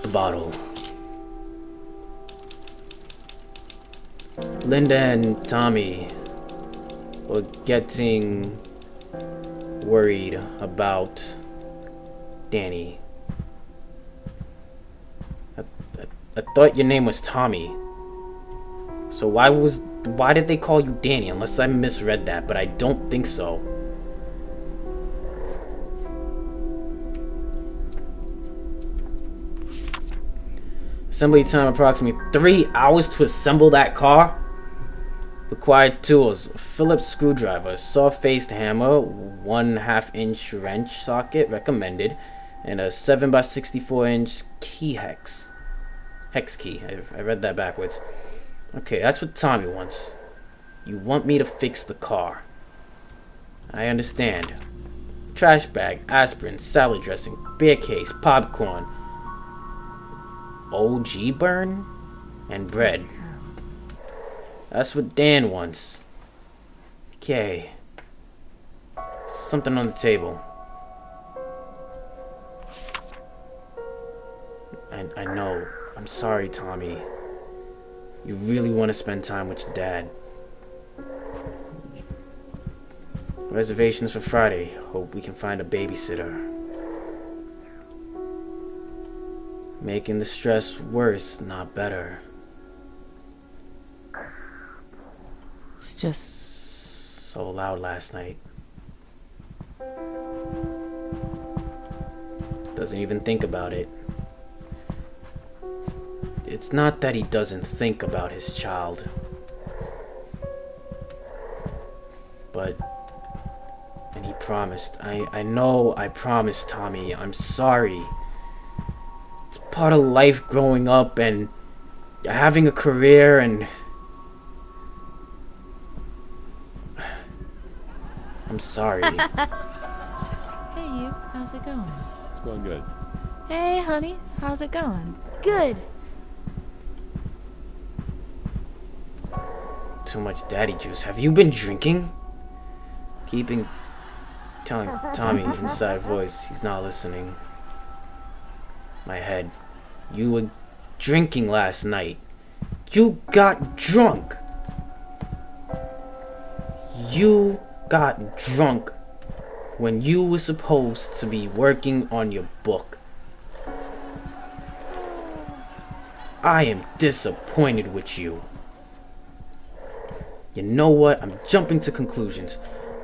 the bottle. Linda and Tommy were getting worried about Danny. I thought your name was Tommy. So why did they call you Danny? Unless I misread that, but I don't think so. Assembly time approximately 3 hours to assemble that car. Required tools: a Phillips screwdriver, saw-faced hammer, 1/2-inch wrench socket recommended, and a 7x64-inch key hex key. I read that backwards. Okay, that's what Tommy wants. You want me to fix the car. I understand. Trash bag, aspirin, salad dressing, beer case, popcorn, OG burn, and bread. That's what Dan wants. Okay. Something on the table. I know. I'm sorry, Tommy. You really want to spend time with your dad. Reservations for Friday. Hope we can find a babysitter. Making the stress worse, not better. It's just so loud last night. Doesn't even think about it. It's not that he doesn't think about his child. But... and he promised. I know I promised, Tommy. I'm sorry. It's part of life growing up and having a career and... I'm sorry. Hey, you. How's it going? It's going good. Hey, honey. How's it going? Good. Too much daddy juice. Have you been drinking? Telling Tommy inside voice he's not listening. My head. You were drinking last night. You got drunk. You got drunk when you were supposed to be working on your book. I am disappointed with you. You know what? I'm jumping to conclusions.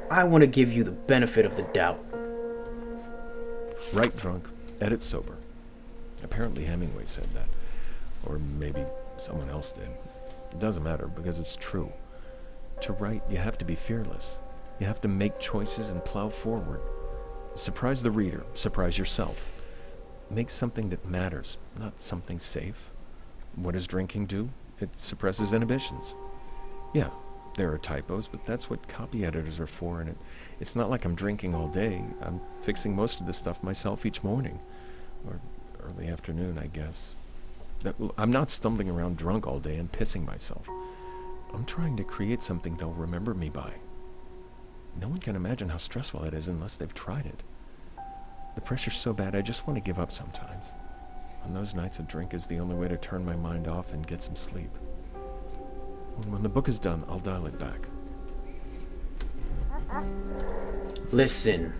I want to give you the benefit of the doubt. Write drunk, edit sober. Apparently Hemingway said that. Or maybe someone else did. It doesn't matter because it's true. To write, you have to be fearless. You have to make choices and plow forward. Surprise the reader. Surprise yourself. Make something that matters, not something safe. What does drinking do? It suppresses inhibitions. Yeah, there are typos, but that's what copy editors are for, and it's not like I'm drinking all day. I'm fixing most of the stuff myself each morning. Or early afternoon, I guess. I'm not stumbling around drunk all day and pissing myself. I'm trying to create something they'll remember me by. No one can imagine how stressful it is unless they've tried it. The pressure's so bad I just want to give up sometimes. On those nights, a drink is the only way to turn my mind off and get some sleep. And when the book is done, I'll dial it back. Listen.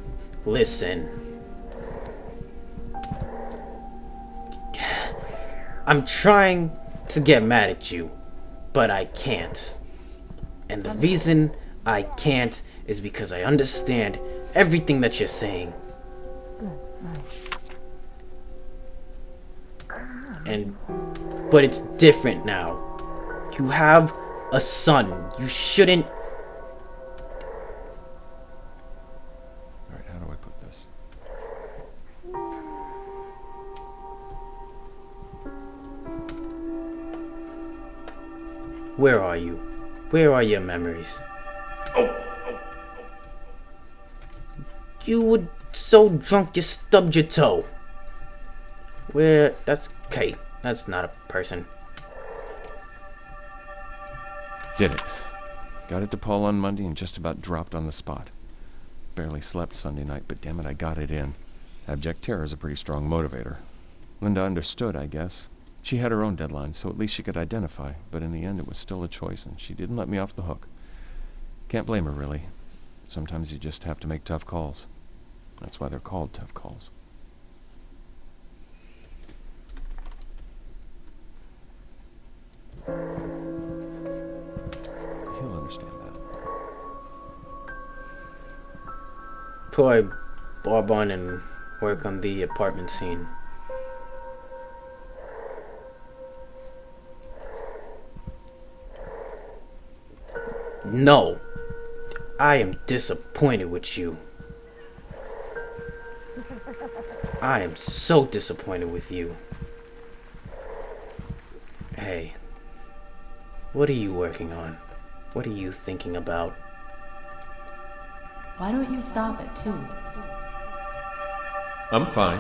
I'm trying to get mad at you, but I can't. And the reason I can't is because I understand everything that you're saying. But it's different now. You have a son. You shouldn't... Alright, how do I put this? Where are you? Where are your memories? You were so drunk you stubbed your toe. Where? That's Kate. That's not a person. Did it. Got it to Paul on Monday and just about dropped on the spot. Barely slept Sunday night, but damn it, I got it in. Abject terror is a pretty strong motivator. Linda understood, I guess. She had her own deadlines, so at least she could identify, but in the end it was still a choice, and she didn't let me off the hook. Can't blame her, really. Sometimes you just have to make tough calls. That's why they're called tough calls. He'll understand that. Probably bob on and work on the apartment scene. No. I am disappointed with you. I am so disappointed with you. Hey. What are you working on? What are you thinking about? Why don't you stop it, too? I'm fine.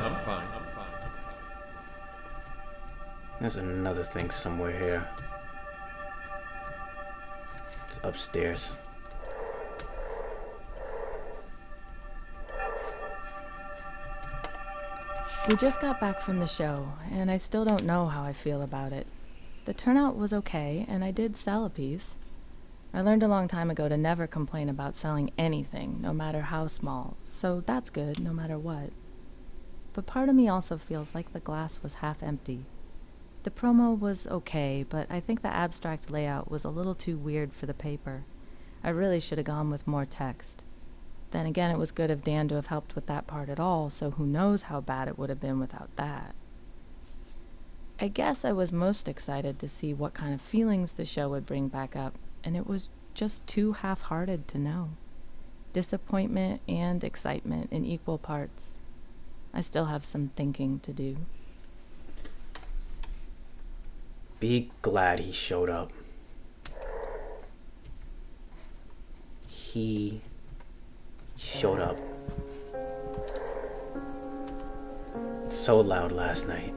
There's another thing somewhere here. It's upstairs. We just got back from the show, and I still don't know how I feel about it. The turnout was okay, and I did sell a piece. I learned a long time ago to never complain about selling anything, no matter how small, so that's good, no matter what. But part of me also feels like the glass was half empty. The promo was okay, but I think the abstract layout was a little too weird for the paper. I really should have gone with more text. Then again, it was good of Dan to have helped with that part at all, so who knows how bad it would have been without that. I guess I was most excited to see what kind of feelings the show would bring back up, and it was just too half-hearted to know. Disappointment and excitement in equal parts. I still have some thinking to do. Be glad he showed up. He showed up. So loud last night.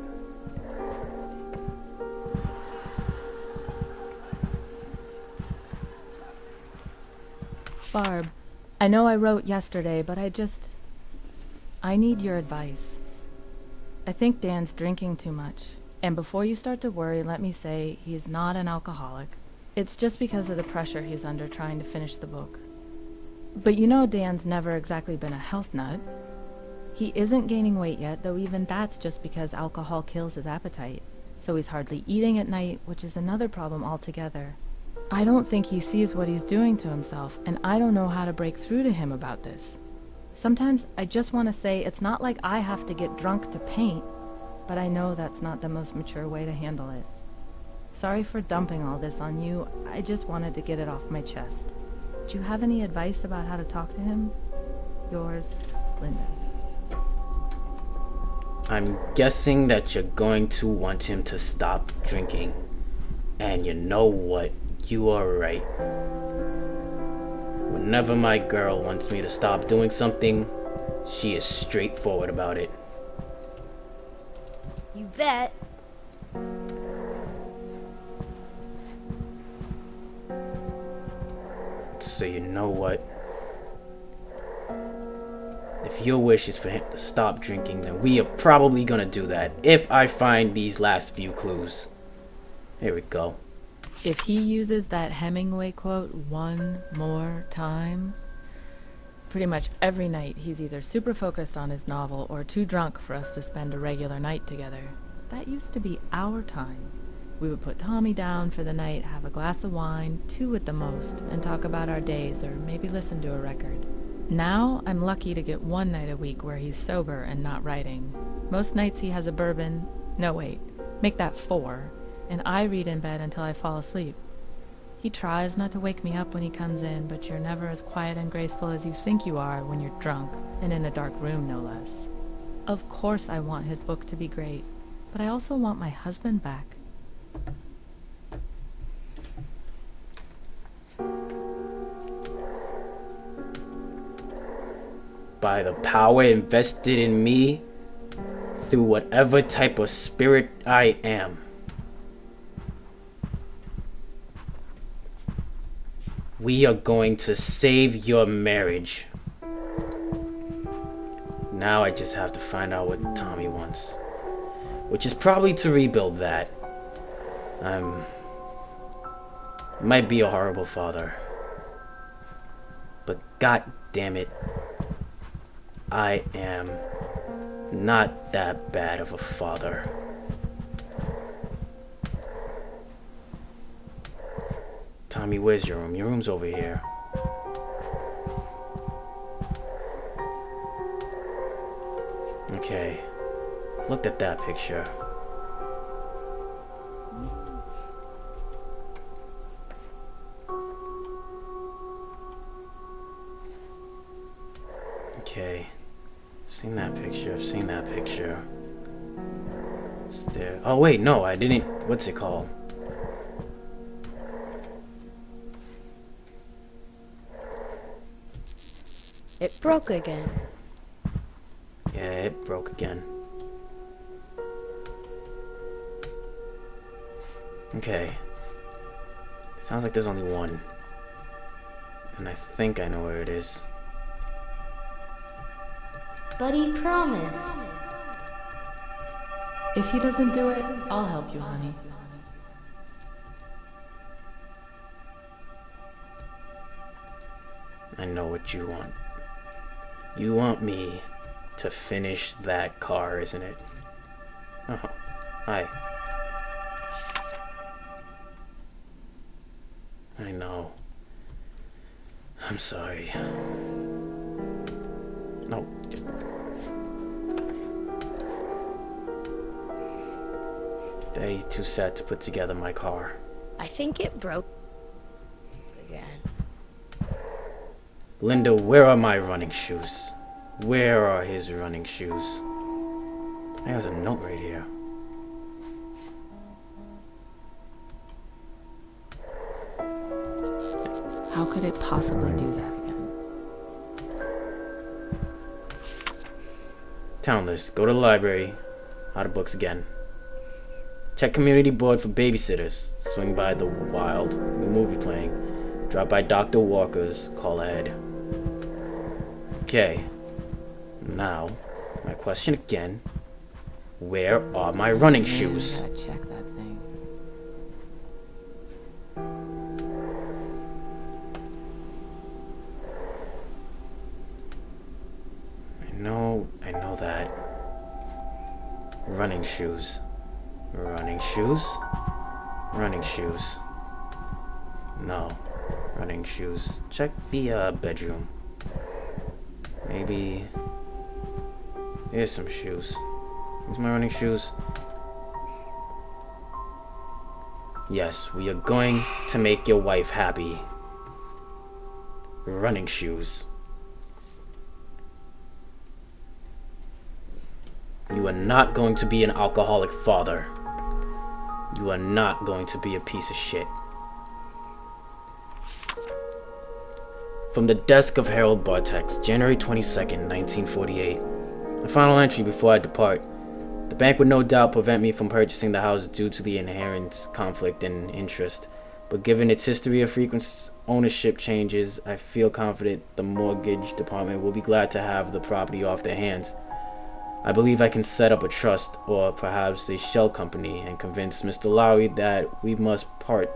Barb, I know I wrote yesterday, but I need your advice. I think Dan's drinking too much. And before you start to worry, let me say he's not an alcoholic. It's just because of the pressure he's under trying to finish the book. But you know Dan's never exactly been a health nut. He isn't gaining weight yet, though even that's just because alcohol kills his appetite. So he's hardly eating at night, which is another problem altogether. I don't think he sees what he's doing to himself, and I don't know how to break through to him about this. Sometimes I just want to say it's not like I have to get drunk to paint, but I know that's not the most mature way to handle it. Sorry for dumping all this on you, I just wanted to get it off my chest. Do you have any advice about how to talk to him? Yours, Linda. I'm guessing that you're going to want him to stop drinking. And you know what? You are right. Whenever my girl wants me to stop doing something, she is straightforward about it. You bet. So you know what? If your wish is for him to stop drinking, then we are probably gonna do that if I find these last few clues. Here we go. If he uses that Hemingway quote one more time, pretty much every night he's either super focused on his novel or too drunk for us to spend a regular night together. That used to be our time. We would put Tommy down for the night, have a glass of wine, 2 at the most, and talk about our days or maybe listen to a record. Now, I'm lucky to get 1 night a week where he's sober and not writing. Most nights he has a bourbon. No, wait. Make that 4. And I read in bed until I fall asleep. He tries not to wake me up when he comes in, but you're never as quiet and graceful as you think you are when you're drunk, and in a dark room, no less. Of course I want his book to be great, but I also want my husband back. By the power invested in me through whatever type of spirit I am. We are going to save your marriage. Now I just have to find out what Tommy wants. which is probably to rebuild that. Might be a horrible father, but god damn it, I am not that bad of a father. Tommy, where's your room? Your room's over here. Okay, looked at that picture. Okay, seen that picture. I've seen that picture. It's there. Oh wait, no, I didn't. What's it called? It broke again. Yeah, it broke again. Okay. Sounds like there's only one. And I think I know where it is. But he promised. If he doesn't do it, I'll help you, honey. I know what you want. You want me to finish that car, isn't it? Oh, hi. I know. I'm sorry. No, just... They too sad to put together my car. I think it broke again. Linda, where are my running shoes? Where are his running shoes? There's a note right here. How could it possibly do that again? Town list. Go to the library. Out of books again. Check community board for babysitters. Swing by the Wild. New movie playing. Drop by Dr. Walker's. Call ahead. Okay. Now, my question again. Where are my running shoes? Gotta check that thing. I know that. Running shoes. Running shoes? Running shoes. No. Running shoes. Check the bedroom. Maybe... Here's some shoes. Here's my running shoes. Yes, we are going to make your wife happy. Running shoes. You are not going to be an alcoholic father. You are not going to be a piece of shit. From the desk of Harold Bartex, January 22nd, 1948. The final entry before I depart. The bank would no doubt prevent me from purchasing the house due to the inherent conflict in interest, but given its history of frequent ownership changes, I feel confident the mortgage department will be glad to have the property off their hands. I believe I can set up a trust or perhaps a shell company and convince Mr. Lowry that we must part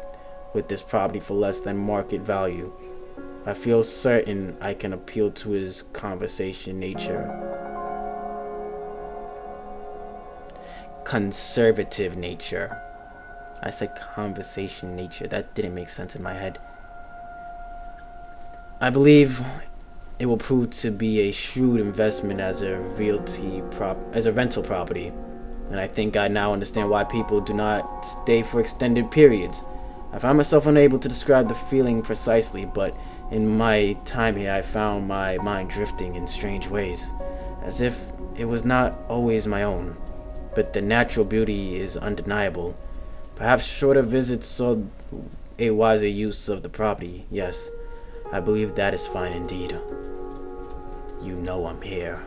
with this property for less than market value. I feel certain I can appeal to his conservative nature. I said conversation nature. That didn't make sense in my head. I believe it will prove to be a shrewd investment as a rental property, and I think I now understand why people do not stay for extended periods. I find myself unable to describe the feeling precisely, but in my time here I found my mind drifting in strange ways, as if it was not always my own. But the natural beauty is undeniable. Perhaps shorter visits saw a wiser use of the property. Yes, I believe that is fine indeed. You know I'm here.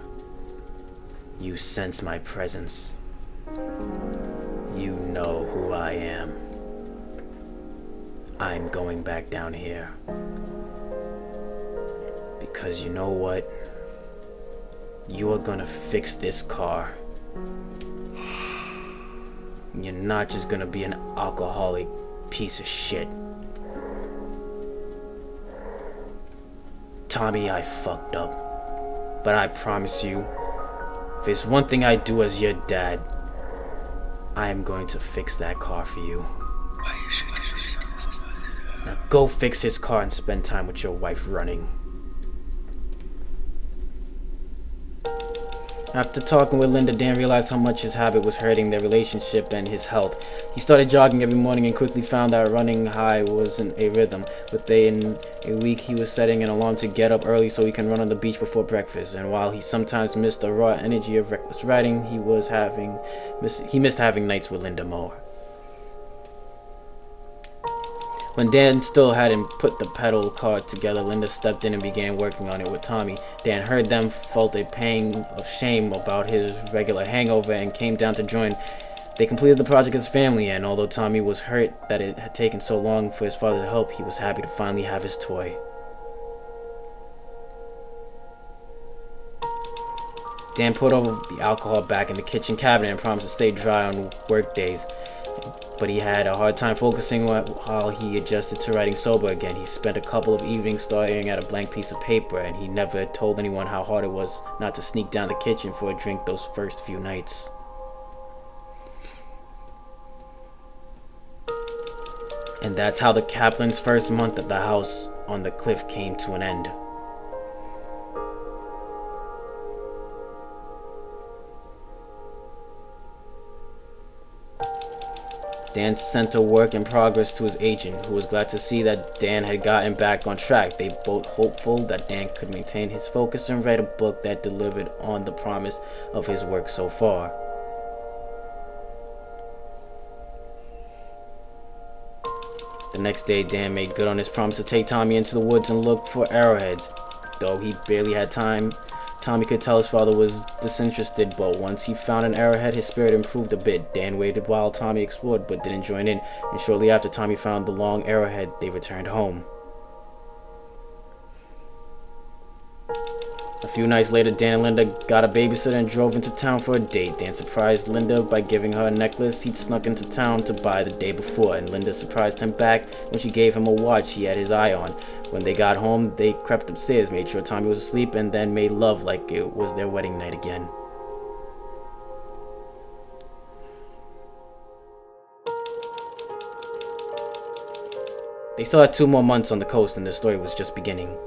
You sense my presence. You know who I am. I'm going back down here. Because you know what? You are gonna fix this car. And you're not just gonna be an alcoholic piece of shit. Tommy, I fucked up. But I promise you, if there's one thing I do as your dad, I am going to fix that car for you. Now go fix his car and spend time with your wife running. After talking with Linda, Dan realized how much his habit was hurting their relationship and his health. He started jogging every morning and quickly found that running high wasn't a rhythm. Within a week, he was setting an alarm to get up early so he can run on the beach before breakfast. And while he sometimes missed the raw energy of reckless riding, he missed having nights with Linda more. When Dan still hadn't put the pedal car together, Linda stepped in and began working on it with Tommy. Dan heard them, felt a pang of shame about his regular hangover, and came down to join. They completed the project as family, and although Tommy was hurt that it had taken so long for his father to help, he was happy to finally have his toy. Dan put over the alcohol back in the kitchen cabinet and promised to stay dry on work days. But he had a hard time focusing while he adjusted to writing sober again. He spent a couple of evenings staring at a blank piece of paper, and he never told anyone how hard it was not to sneak down the kitchen for a drink those first few nights. And that's how the Kaplan's first month at the house on the cliff came to an end. Dan sent a work in progress to his agent, who was glad to see that Dan had gotten back on track. They both hopeful that Dan could maintain his focus and write a book that delivered on the promise of his work so far. The next day, Dan made good on his promise to take Tommy into the woods and look for arrowheads. Though he barely had time, Tommy could tell his father was disinterested, but once he found an arrowhead, his spirit improved a bit. Dan waited while Tommy explored, but didn't join in, and shortly after Tommy found the long arrowhead, they returned home. A few nights later, Dan and Linda got a babysitter and drove into town for a date. Dan surprised Linda by giving her a necklace he'd snuck into town to buy the day before, and Linda surprised him back when she gave him a watch he had his eye on. When they got home, they crept upstairs, made sure Tommy was asleep, and then made love like it was their wedding night again. They still had 2 more months on the coast, and the story was just beginning.